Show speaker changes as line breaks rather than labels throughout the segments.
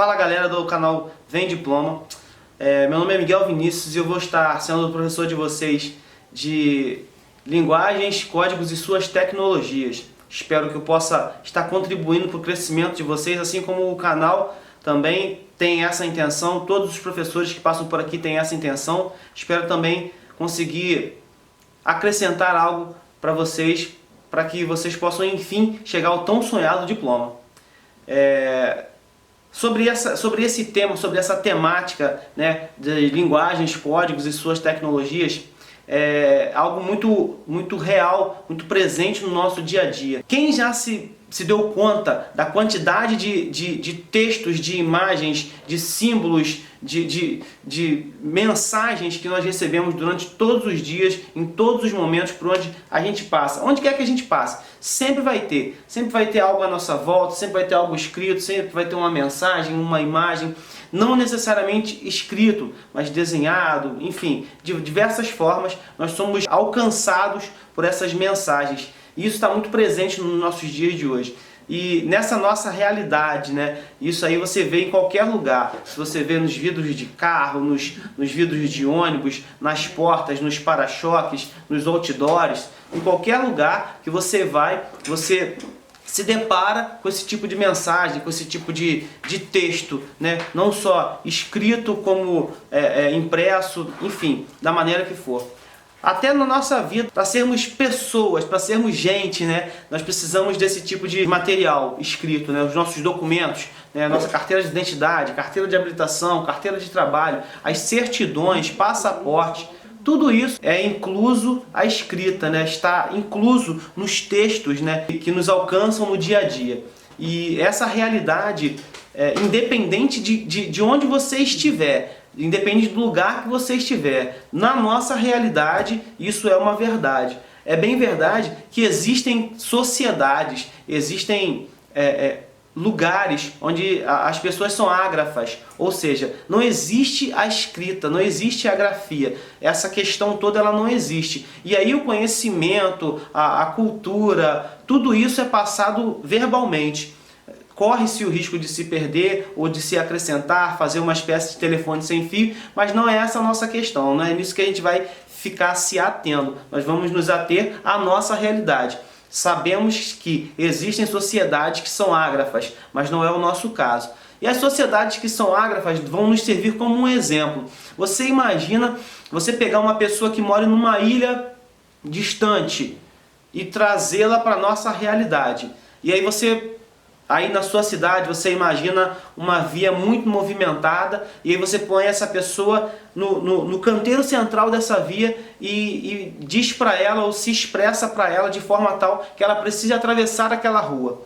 Fala galera do canal Vem Diploma, meu nome é Miguel Vinícius e eu vou estar sendo o professor de vocês de linguagens, códigos e suas tecnologias. Espero que eu possa estar contribuindo para o crescimento de vocês, assim como o canal também tem essa intenção, todos os professores que passam por aqui têm essa intenção. Espero também conseguir acrescentar algo para vocês, para que vocês possam enfim chegar ao tão sonhado diploma. Sobre esse tema, sobre essa temática, né, de linguagens, códigos e suas tecnologias, é algo muito real, muito presente no nosso dia a dia. Quem já se deu conta da quantidade de textos, de imagens, de símbolos, de mensagens que nós recebemos durante todos os dias, em todos os momentos por onde a gente passa? Onde quer que a gente passe, sempre vai ter algo à nossa volta, sempre vai ter algo escrito, sempre vai ter uma mensagem, uma imagem, não necessariamente escrito, mas desenhado, enfim, de diversas formas nós somos alcançados por essas mensagens. E isso está muito presente nos nossos dias de hoje. E nessa nossa realidade, né, isso aí você vê em qualquer lugar. Se você vê nos vidros de carro, nos vidros de ônibus, nas portas, nos para-choques, nos outdoors, em qualquer lugar que você vai, você se depara com esse tipo de mensagem, com esse tipo de texto, né? Não só escrito como impresso, enfim, da maneira que for. Até na nossa vida, para sermos pessoas, para sermos gente, né, nós precisamos desse tipo de material escrito, né, os nossos documentos, né, nossa carteira de identidade, carteira de habilitação, carteira de trabalho, as certidões, passaporte. Tudo isso é incluso a escrita, né? Está incluso nos textos, né? Que nos alcançam no dia a dia. E essa realidade, independente de onde você estiver, independente do lugar que você estiver, na nossa realidade isso é uma verdade. É bem verdade que existem sociedades, existem lugares onde as pessoas são ágrafas, ou seja, não existe a escrita, não existe a grafia, essa questão toda ela não existe. E aí o conhecimento, a cultura, tudo isso é passado verbalmente. Corre-se o risco de se perder ou de se acrescentar, fazer uma espécie de telefone sem fio, mas não é essa a nossa questão, não é nisso que a gente vai ficar se atendo. Nós vamos nos ater à nossa realidade. Sabemos que existem sociedades que são ágrafas, mas não é o nosso caso. E as sociedades que são ágrafas vão nos servir como um exemplo. Você imagina você pegar uma pessoa que mora numa ilha distante e trazê-la para a nossa realidade. E aí aí na sua cidade você imagina uma via muito movimentada e aí você põe essa pessoa no canteiro central dessa via e diz para ela ou se expressa para ela de forma tal que ela precisa atravessar aquela rua.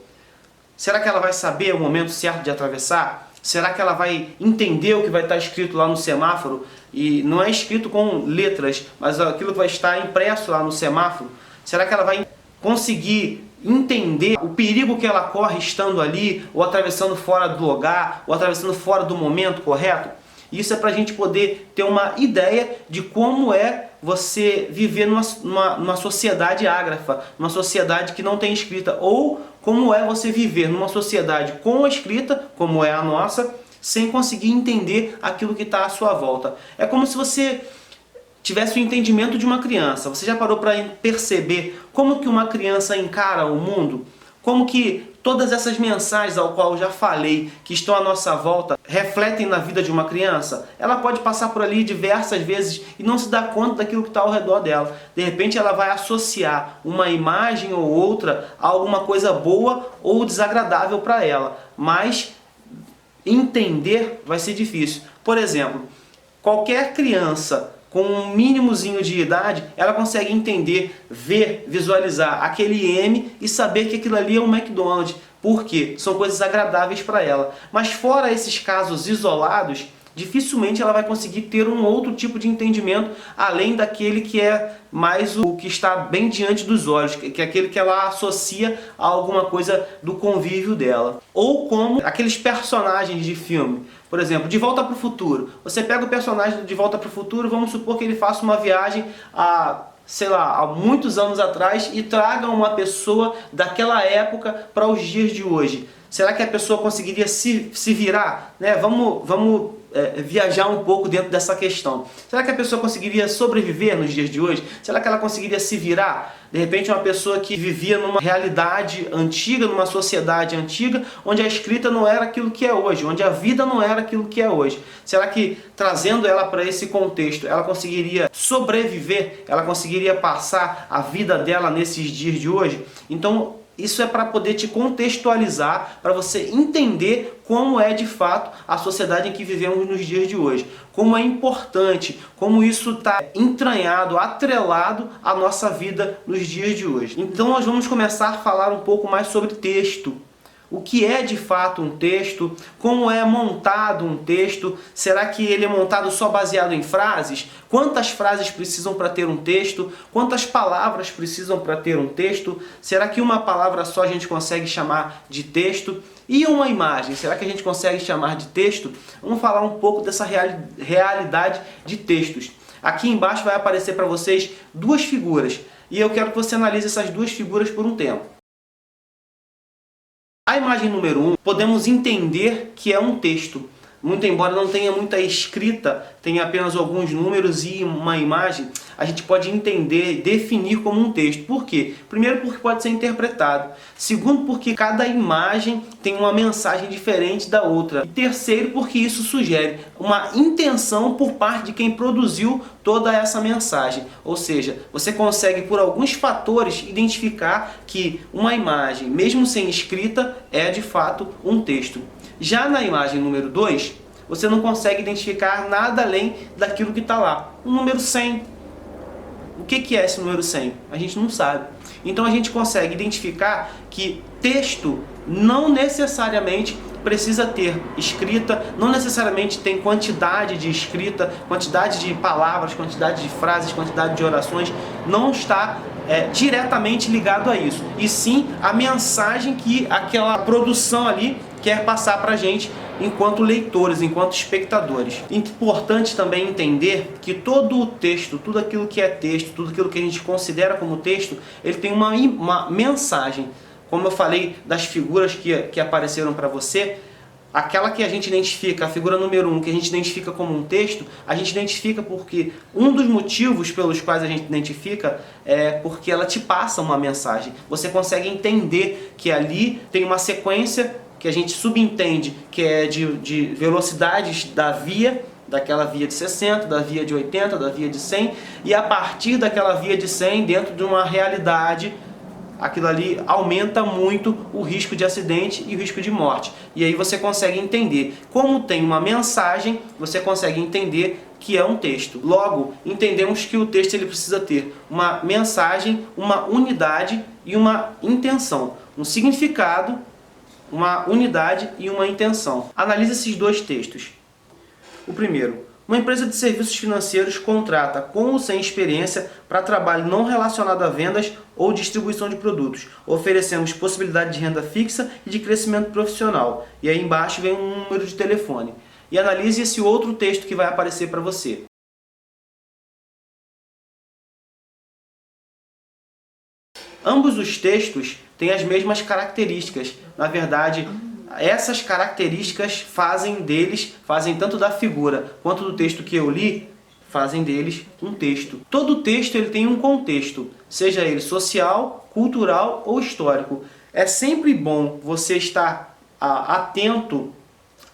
Será que ela vai saber o momento certo de atravessar? Será que ela vai entender o que vai estar escrito lá no semáforo? E não é escrito com letras, mas aquilo que vai estar impresso lá no semáforo. Será que ela vai conseguir entender o perigo que ela corre estando ali, ou atravessando fora do lugar, ou atravessando fora do momento correto? Isso é para a gente poder ter uma ideia de como é você viver numa sociedade ágrafa, numa sociedade que não tem escrita, ou como é você viver numa sociedade com a escrita, como é a nossa, sem conseguir entender aquilo que está à sua volta. É como se você tivesse o entendimento de uma criança. Você já parou para perceber como que uma criança encara o mundo? Como que todas essas mensagens ao qual eu já falei, que estão à nossa volta, refletem na vida de uma criança? Ela pode passar por ali diversas vezes e não se dar conta daquilo que está ao redor dela. De repente ela vai associar uma imagem ou outra a alguma coisa boa ou desagradável para ela. Mas entender vai ser difícil. Por exemplo, qualquer criança com um mínimozinho de idade, ela consegue entender, ver, visualizar aquele M e saber que aquilo ali é um McDonald's. Por quê? São coisas agradáveis para ela. Mas fora esses casos isolados, dificilmente ela vai conseguir ter um outro tipo de entendimento, além daquele que é mais o que está bem diante dos olhos, que é aquele que ela associa a alguma coisa do convívio dela. Ou como aqueles personagens de filme. Por exemplo, De Volta para o Futuro. Você pega o personagem de Volta para o Futuro, vamos supor que ele faça uma viagem sei lá, há muitos anos atrás e traga uma pessoa daquela época para os dias de hoje. Será que a pessoa conseguiria se virar? Né? Vamos viajar um pouco dentro dessa questão. Será que a pessoa conseguiria sobreviver nos dias de hoje? Será que ela conseguiria se virar? De repente uma pessoa que vivia numa realidade antiga, numa sociedade antiga, onde a escrita não era aquilo que é hoje, onde a vida não era aquilo que é hoje. Será que trazendo ela para esse contexto, ela conseguiria sobreviver? Ela conseguiria passar a vida dela nesses dias de hoje? Então, isso é para poder te contextualizar, para você entender como é de fato a sociedade em que vivemos nos dias de hoje. Como é importante, como isso está entranhado, atrelado à nossa vida nos dias de hoje. Então nós vamos começar a falar um pouco mais sobre texto. O que é de fato um texto? Como é montado um texto? Será que ele é montado só baseado em frases? Quantas frases precisam para ter um texto? Quantas palavras precisam para ter um texto? Será que uma palavra só a gente consegue chamar de texto? E uma imagem, será que a gente consegue chamar de texto? Vamos falar um pouco dessa realidade de textos. Aqui embaixo vai aparecer para vocês duas figuras. E eu quero que você analise essas duas figuras por um tempo. A imagem número 1, podemos entender que é um texto. Muito embora não tenha muita escrita, tenha apenas alguns números e uma imagem, a gente pode entender e definir como um texto. Por quê? Primeiro, porque pode ser interpretado. Segundo, porque cada imagem tem uma mensagem diferente da outra. E terceiro, porque isso sugere uma intenção por parte de quem produziu toda essa mensagem. Ou seja, você consegue por alguns fatores identificar que uma imagem, mesmo sem escrita, é de fato um texto. Já na imagem número 2, você não consegue identificar nada além daquilo que está lá. O número 100. O que é esse número 100? A gente não sabe. Então a gente consegue identificar que texto não necessariamente precisa ter escrita, não necessariamente tem quantidade de escrita, quantidade de palavras, quantidade de frases, quantidade de orações, não está diretamente ligado a isso. E sim a mensagem que aquela produção ali quer passar para a gente enquanto leitores, enquanto espectadores. Importante também entender que todo o texto, tudo aquilo que é texto, tudo aquilo que a gente considera como texto, ele tem uma mensagem. Como eu falei das figuras que apareceram para você, aquela que a gente identifica, a figura número 1, que a gente identifica como um texto, a gente identifica porque um dos motivos pelos quais a gente identifica é porque ela te passa uma mensagem. Você consegue entender que ali tem uma sequência que a gente subentende que é de velocidades da via, daquela via de 60, da via de 80, da via de 100, e a partir daquela via de 100, dentro de uma realidade, aquilo ali aumenta muito o risco de acidente e o risco de morte. E aí você consegue entender. Como tem uma mensagem, você consegue entender que é um texto. Logo, entendemos que o texto ele precisa ter uma mensagem, uma unidade e uma intenção. Um significado, uma unidade e uma intenção. Analise esses dois textos. O primeiro. Uma empresa de serviços financeiros contrata com ou sem experiência para trabalho não relacionado a vendas ou distribuição de produtos. Oferecemos possibilidade de renda fixa e de crescimento profissional. E aí embaixo vem um número de telefone. E analise esse outro texto que vai aparecer para você. Ambos os textos têm as mesmas características. Na verdade, essas características fazem tanto da figura quanto do texto que eu li, fazem deles um texto. Todo texto ele tem um contexto, seja ele social, cultural ou histórico. É sempre bom você estar atento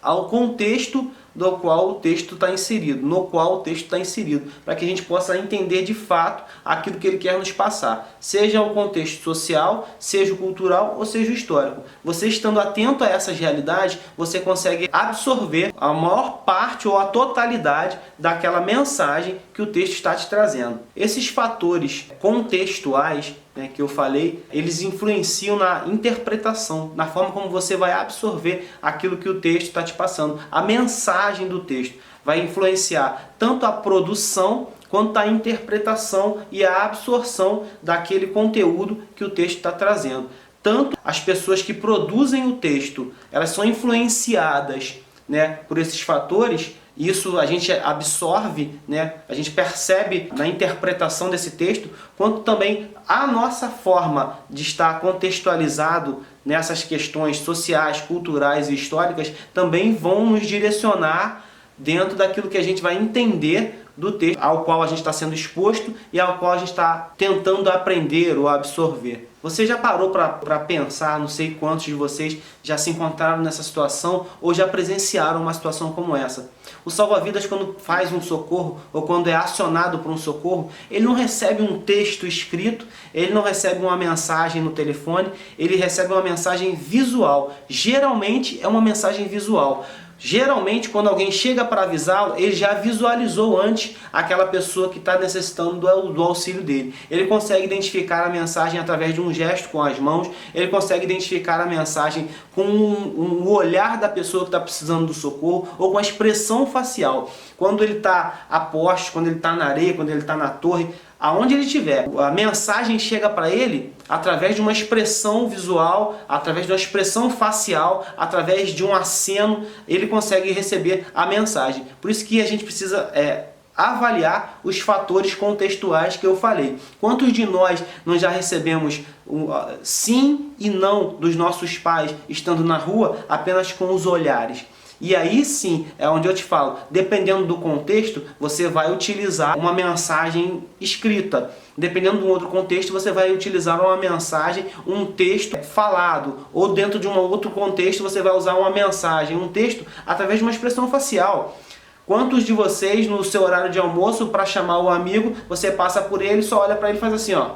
ao contexto do qual o texto está inserido, para que a gente possa entender de fato aquilo que ele quer nos passar, seja o contexto social, seja o cultural ou seja o histórico. Você estando atento a essas realidades, você consegue absorver a maior parte ou a totalidade daquela mensagem que o texto está te trazendo. Esses fatores contextuais que eu falei, eles influenciam na interpretação, na forma como você vai absorver aquilo que o texto está te passando. A mensagem do texto vai influenciar tanto a produção quanto a interpretação e a absorção daquele conteúdo que o texto está trazendo. Tanto as pessoas que produzem o texto, elas são influenciadas né, por esses fatores, isso a gente absorve, né, a gente percebe na interpretação desse texto, quanto também a nossa forma de estar contextualizado nessas questões sociais, culturais e históricas também vão nos direcionar dentro daquilo que a gente vai entender do texto ao qual a gente está sendo exposto e ao qual a gente está tentando aprender ou absorver. Você já parou para pensar, não sei quantos de vocês já se encontraram nessa situação ou já presenciaram uma situação como essa. O salva-vidas, quando faz um socorro ou quando é acionado por um socorro, ele não recebe um texto escrito, ele não recebe uma mensagem no telefone, ele recebe uma mensagem visual. Geralmente é uma mensagem visual. Geralmente, quando alguém chega para avisá-lo, ele já visualizou antes aquela pessoa que está necessitando do auxílio dele. Ele consegue identificar a mensagem através de um gesto com as mãos, ele consegue identificar a mensagem com o olhar da pessoa que está precisando do socorro ou com a expressão facial. Quando ele está a poste, quando ele está na areia, quando ele está na torre, aonde ele estiver, a mensagem chega para ele através de uma expressão visual, através de uma expressão facial, através de um aceno, ele consegue receber a mensagem. Por isso que a gente precisa avaliar os fatores contextuais que eu falei. Quantos de nós já recebemos sim e não dos nossos pais estando na rua apenas com os olhares? E aí sim, é onde eu te falo, dependendo do contexto, você vai utilizar uma mensagem escrita. Dependendo de um outro contexto, você vai utilizar uma mensagem, um texto falado. Ou dentro de um outro contexto, você vai usar uma mensagem, um texto, através de uma expressão facial. Quantos de vocês, no seu horário de almoço, para chamar o amigo, você passa por ele, só olha para ele e faz assim, ó.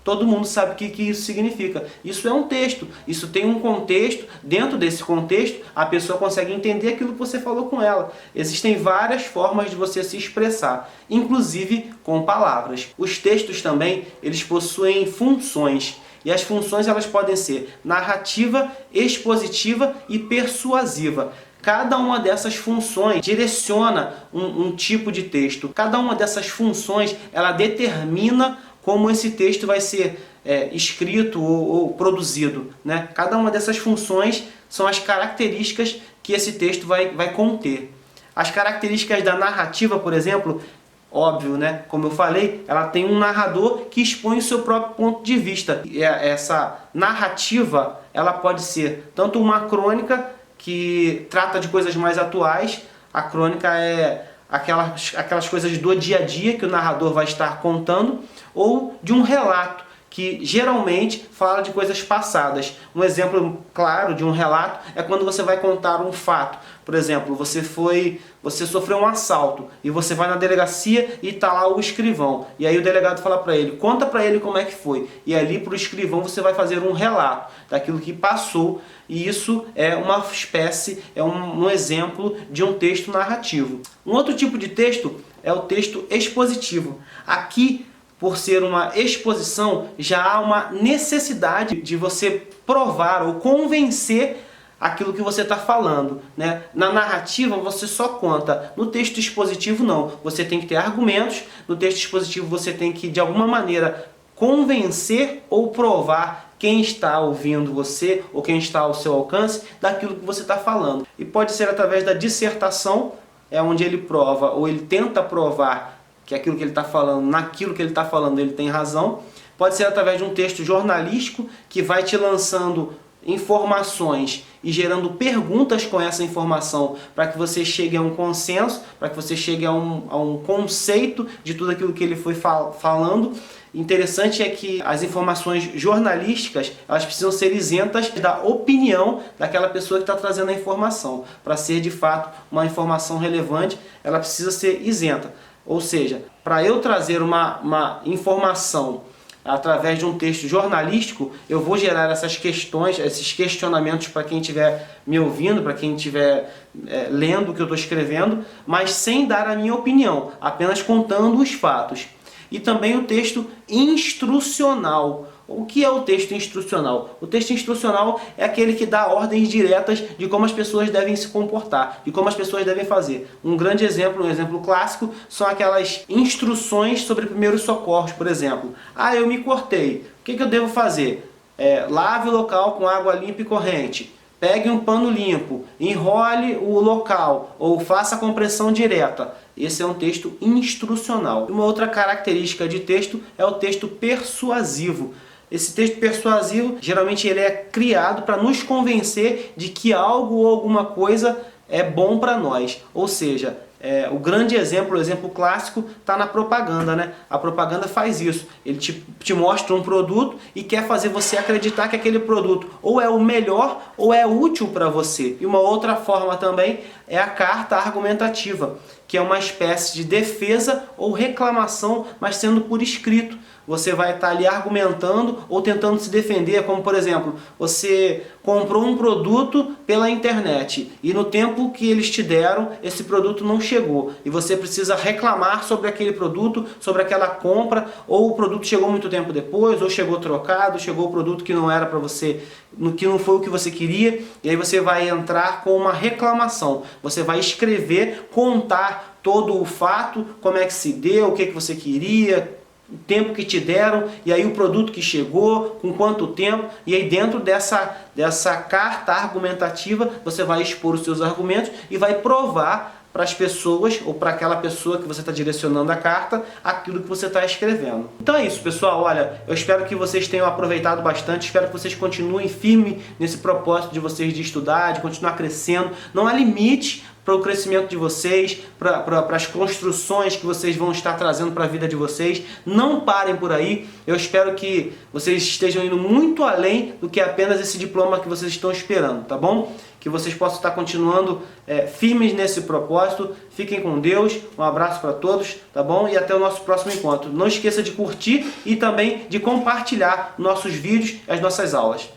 Todo mundo sabe o que isso significa. Isso é um texto, isso tem um contexto. Dentro desse contexto, a pessoa consegue entender aquilo que você falou com ela. Existem várias formas de você se expressar, inclusive com palavras. Os textos também, eles possuem funções. E as funções elas podem ser narrativa, expositiva e persuasiva. Cada uma dessas funções direciona um tipo de texto. Cada uma dessas funções, ela determina como esse texto vai ser escrito ou produzido, né? Cada uma dessas funções são as características que esse texto vai conter. As características da narrativa, por exemplo, óbvio, né? Como eu falei, ela tem um narrador que expõe o seu próprio ponto de vista. E essa narrativa, ela pode ser tanto uma crônica que trata de coisas mais atuais. A crônica é aquelas coisas do dia a dia que o narrador vai estar contando, ou de um relato, que geralmente fala de coisas passadas. Um exemplo claro de um relato é quando você vai contar um fato. Por exemplo, você sofreu um assalto e você vai na delegacia e está lá o escrivão. E aí o delegado fala para ele, conta para ele como é que foi. E ali para o escrivão você vai fazer um relato daquilo que passou. E isso é uma espécie, é um exemplo de um texto narrativo. Um outro tipo de texto é o texto expositivo. Aqui, por ser uma exposição, já há uma necessidade de você provar ou convencer aquilo que você está falando, né? Na narrativa você só conta, no texto expositivo não. Você tem que ter argumentos, no texto expositivo você tem que, de alguma maneira, convencer ou provar quem está ouvindo você ou quem está ao seu alcance daquilo que você está falando. E pode ser através da dissertação, onde ele prova ou ele tenta provar que aquilo que ele está falando, naquilo que ele está falando, ele tem razão. Pode ser através de um texto jornalístico que vai te lançando informações e gerando perguntas com essa informação para que você chegue a um consenso, para que você chegue a um conceito de tudo aquilo que ele foi falando. Interessante é que as informações jornalísticas, elas precisam ser isentas da opinião daquela pessoa que está trazendo a informação. Para ser de fato uma informação relevante, ela precisa ser isenta. Ou seja, para eu trazer uma informação através de um texto jornalístico, eu vou gerar essas questões, esses questionamentos para quem estiver me ouvindo, para quem estiver lendo o que eu estou escrevendo, mas sem dar a minha opinião, apenas contando os fatos. E também o texto instrucional. O que é o texto instrucional? O texto instrucional é aquele que dá ordens diretas de como as pessoas devem se comportar, de como as pessoas devem fazer. Um grande exemplo, um exemplo clássico, são aquelas instruções sobre primeiros socorros, por exemplo. Ah, eu me cortei. O que eu devo fazer? Lave o local com água limpa e corrente. pegue um pano limpo, enrole o local ou faça a compressão direta. Esse é um texto instrucional. Uma outra característica de texto é o texto persuasivo. Esse texto persuasivo, geralmente ele é criado para nos convencer de que algo ou alguma coisa é bom para nós. Ou seja, o grande exemplo, o exemplo clássico, está na propaganda, né? A propaganda faz isso. Ele te mostra um produto e quer fazer você acreditar que aquele produto ou é o melhor ou é útil para você. E uma outra forma também é a carta argumentativa, que é uma espécie de defesa ou reclamação, mas sendo por escrito. Você vai estar ali argumentando ou tentando se defender, como por exemplo, você comprou um produto pela internet e no tempo que eles te deram, esse produto não chegou. E você precisa reclamar sobre aquele produto, sobre aquela compra, ou o produto chegou muito tempo depois, ou chegou trocado, chegou o produto que não era para você, que não foi o que você queria, e aí você vai entrar com uma reclamação. Você vai escrever, contar todo o fato, como é que se deu, o que você queria, o tempo que te deram, e aí o produto que chegou, com quanto tempo, e aí dentro dessa carta argumentativa você vai expor os seus argumentos e vai provar para as pessoas, ou para aquela pessoa que você está direcionando a carta, aquilo que você está escrevendo. Então é isso, pessoal. Olha, eu espero que vocês tenham aproveitado bastante, espero que vocês continuem firmes nesse propósito de vocês de estudar, de continuar crescendo. Não há limite para o crescimento de vocês, para as construções que vocês vão estar trazendo para a vida de vocês. Não parem por aí. Eu espero que vocês estejam indo muito além do que apenas esse diploma que vocês estão esperando, tá bom? Que vocês possam estar continuando firmes nesse propósito. Fiquem com Deus, um abraço para todos, tá bom? E até o nosso próximo encontro. Não esqueça de curtir e também de compartilhar nossos vídeos e as nossas aulas.